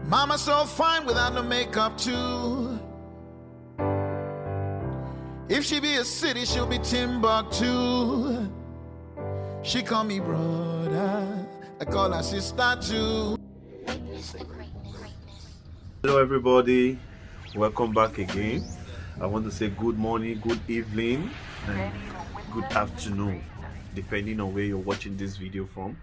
Mama so fine without no makeup too. If she be a city, she'll be Timbuktu. She call me brother, I call her sister too. Hello everybody, welcome back again. I want to say good morning, good evening, and good afternoon, depending on where you're watching this video from.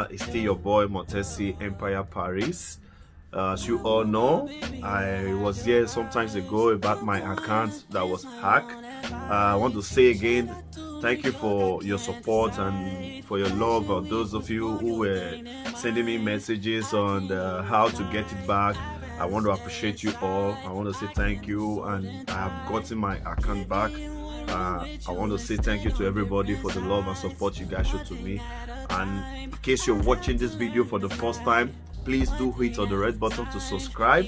It's still your boy Montesi Empire Paris. As you all know, I was here some times ago about my account that was hacked. I want to say again, thank you for your support and for your love. Of those of you who were sending me messages on how to get it back, I want to appreciate you all. I want to say thank you, and I have gotten my account back. I want to say thank you to everybody for the love and support you guys show to me. And in case you're watching this video for the first time, please do hit on the red button to subscribe,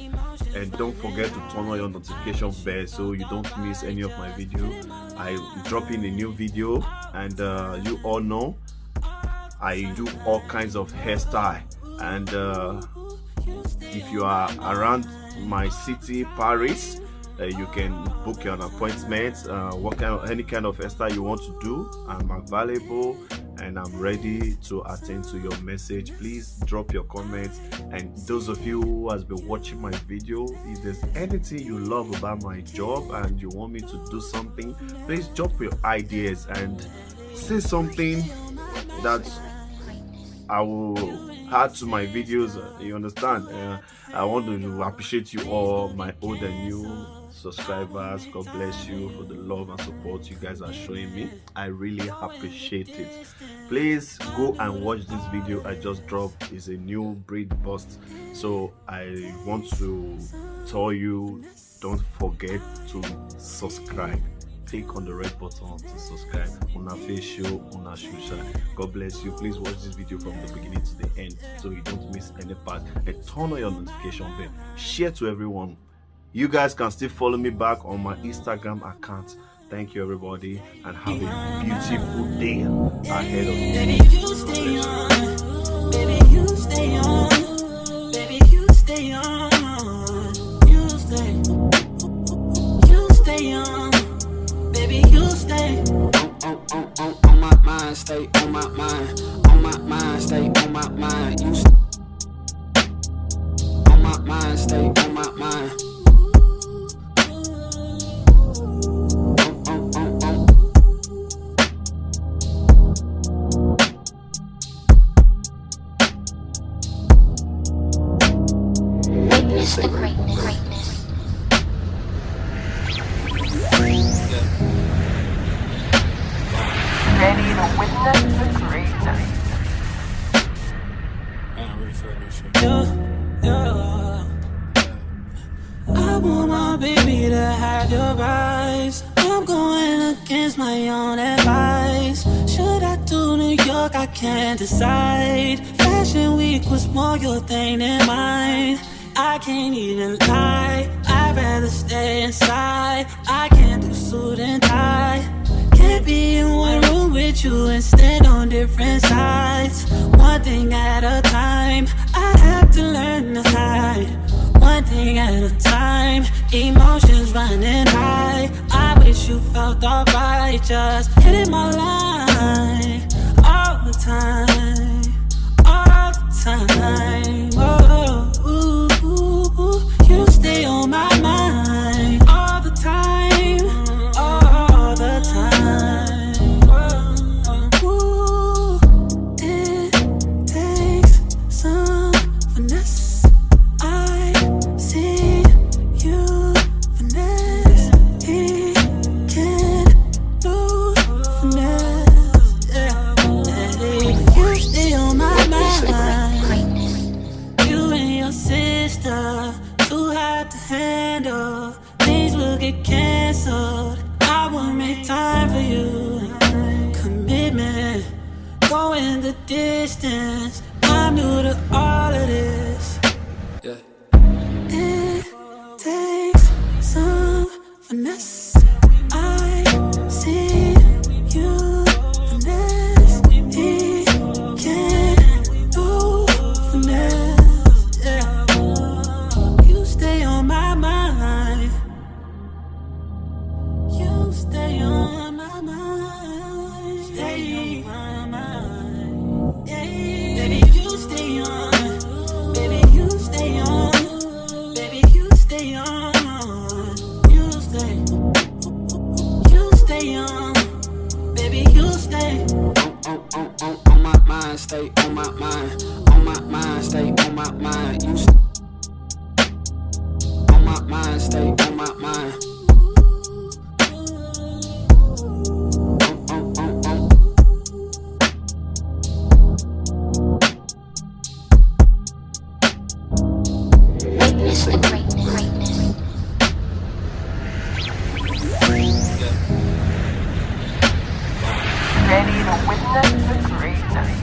and don't forget to turn on your notification bell so you don't miss any of my video. I drop in a new video, and you all know I do all kinds of hairstyle, and if you are around my city, Paris, you can book an appointment. Any kind of hairstyle you want to do, I'm available and I'm ready to attend to your message. Please drop your comments, and those of you who has been watching my video, if there's anything you love about my job and you want me to do something, please drop your ideas and say something that I will add to my videos. You understand? I want to appreciate you all, my old and new subscribers. God bless you for the love and support you guys are showing me. I really appreciate it. Please go and watch this video I just dropped. It's a new braid bust, so I want to tell you, don't forget to subscribe. Click on the red button to subscribe. Una face show, una shusha. God bless you. Please watch this video from the beginning to the end so you don't miss any part, and turn on your notification bell. Share to everyone. You guys can still follow me back on my Instagram account. Thank you everybody, and have a beautiful day ahead of you. Baby, you stay on. Baby, you stay on. Baby, you stay on. You stay. You stay on. Baby, you stay. On my mind, stay on my mind. On my mind, stay on my mind. You stay. On my mind, stay on my mind. Greatness. Ready to witness the greatness. I want my baby to have your eyes. I'm going against my own advice. Should I do New York? I can't decide. Fashion week was more your thing than mine. I can't even lie, I'd rather stay inside. I can't do suit and tie. Can't be in one room with you and stand on different sides. One thing at a time, I have to learn to hide. One thing at a time, emotions running high. I wish you felt alright, just hitting my line all the time, all the time. Oh, ooh, ooh, ooh. You stay on my mind all the time, all the time. Ooh, it takes some finesse. I see you finesse. He can't do finesse. Yeah. You stay on my mind. You and your sister, too hard to handle. Things will get canceled. I will make time for you. Commitment, going the distance. I'm new to all of this. Yeah. It takes some finesse. I see you finesse. He can't do finesse. Yeah. mind. You stay on my mind, stay on my mind. Ready to witness the great night.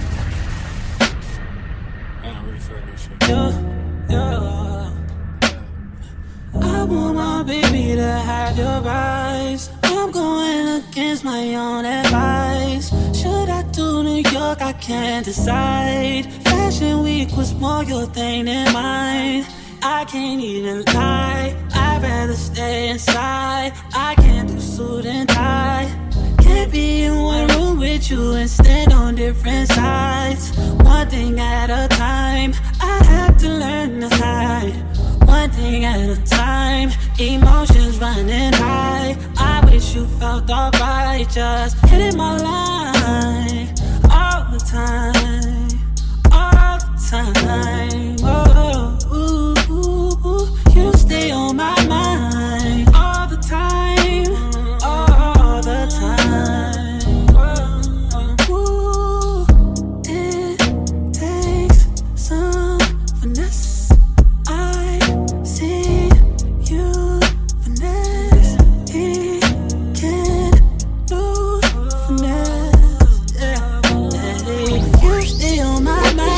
I want my baby to have your eyes. I'm going against my own advice. Should I do New York? I can't decide. Fashion week was more your thing than mine. I can't even lie, I'd rather stay inside. I can't do suit and tie. Can't be in one room with you and stand on different sides. One thing at a time, I have to learn to hide. One thing at a time, emotions running high. I wish you felt alright, just hitting my line all the time, all the time. Oh, ooh, ooh, ooh. You stay on my mind all the time, all the time. Ooh, it takes some finesse. I see you finesse. He can't lose finesse. Yeah. You stay on my mind.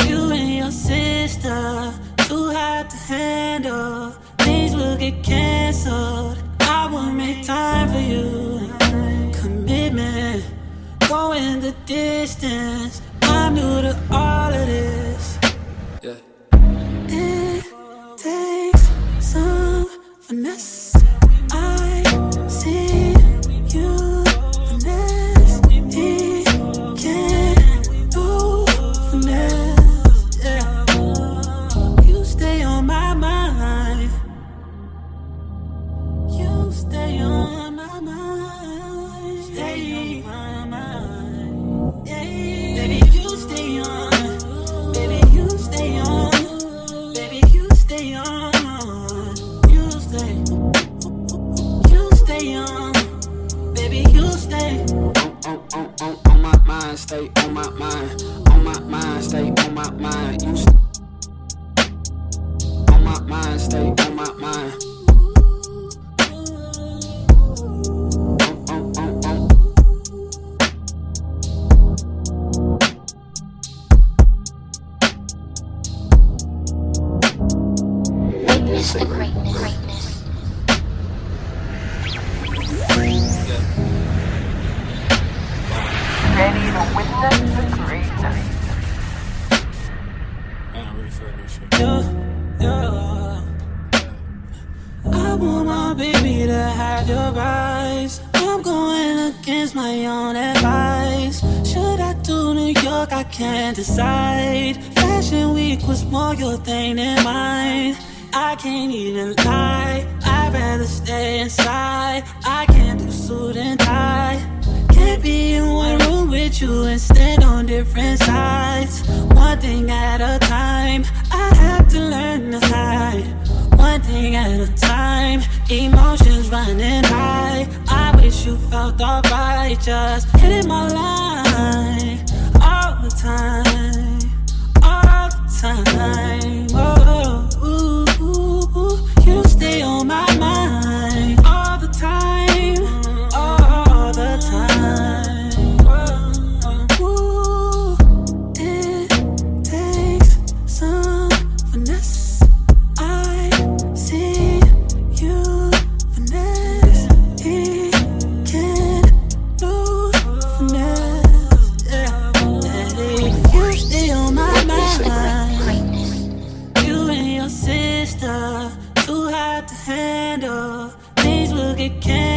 You and your sister, too hard to handle. Things will get canceled. I will make time for you. Commitment, going the distance. I'm new to all of this. Yeah. It takes some finesse. I see you finesse. He can't do finesse. Yeah. You stay on my mind. You stay on my mind. Stay on my mind. Yeah. Baby, you stay on. Baby, you stay on. Baby, you stay on. You stay. You stay on. Baby, you stay. On my mind, stay on my mind. On my mind, stay on my mind. You stay on my mind, stay on my mind. Witness the greatness. Ready to witness the great night. I want my baby to have your eyes. I'm going against my own advice. Should I do New York? I can't decide. Fashion week was more your thing than mine. I can't even lie, I'd rather stay inside. I can't do suit and tie. Can't be in one room with you and stand on different sides. One thing at a time, I have to learn to hide. One thing at a time, emotions running high. I wish you felt alright, just hitting my line all the time, all the time. Oh, ooh, ooh, ooh. You stay on my mind all the time, all the time. Ooh, it takes some finesse. I see you finesse. He can't lose finesse. Yeah. You stay on my mind. You and your sister, too hard to handle. Things will get canceled.